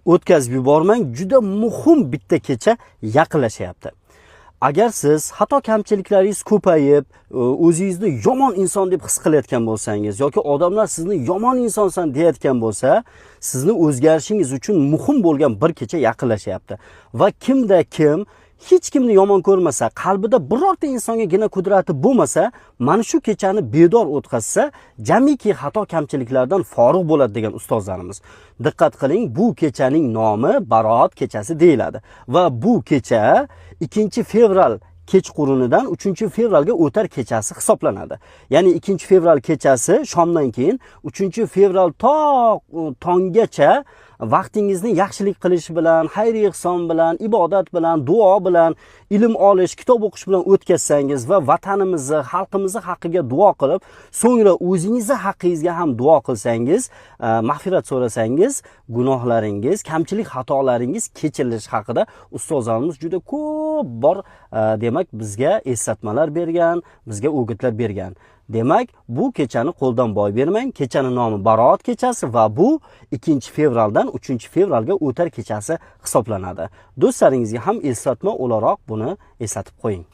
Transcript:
o'tkazib yubormang. Juda muhim bitta kecha yaqinlashyapti. Agar siz xato kamchiliklaringiz ko'payib, o'zingizni yomon inson deb his qilayotgan bo'lsangiz yoki odamlar sizni yomon insonsan deyotgan bo'lsa, sizni o'zgarishingiz uchun muhim bo'lgan bir kecha yaqinlashyapti. Va kimda kim hech kimni yomon ko'rmasa, qalbida birorta insongagina qudrati bo'lmasa, mana shu kechani bedor o'tkazsa, jamiki xato kamchiliklardan forig' bo'ladi degan ustozlarimiz. Diqqat qiling, bu kechaning nomi Baroat kechasi deyiladi va bu kecha 2-fevral kechqurunidan 3-fevralga o'tar kechasi hisoblanadi. Ya'ni 2-fevral kechasi shomdan keyin 3-fevral tonggacha vaqtingizni yaxshilik qilish bilan, xayr ehson bilan, ibodat bilan, duo bilan, ilm olish, kitob o'qish bilan o'tkazsangiz va vatanimizni, xalqimizni haqqiga duo qilib, so'ngra o'zingizni haqqingizga ham duo qilsangiz, mag'firat so'rasangiz, gunohlaringiz, kamchilik xatolaringiz kechirilishi haqida ustozlarimiz juda ko'p bor demak bizga eslatmalar bergan, bizga o'gitlar bergan. Demak, bu kechani qo'ldan boy bermang. Kechaning nomi Baroat kechasi va bu 2-fevraldan 3-fevralga o'tar kechasi hisoblanadi. Do'stlaringizga ham eslatma o'laroq buni eslatib qo'ying.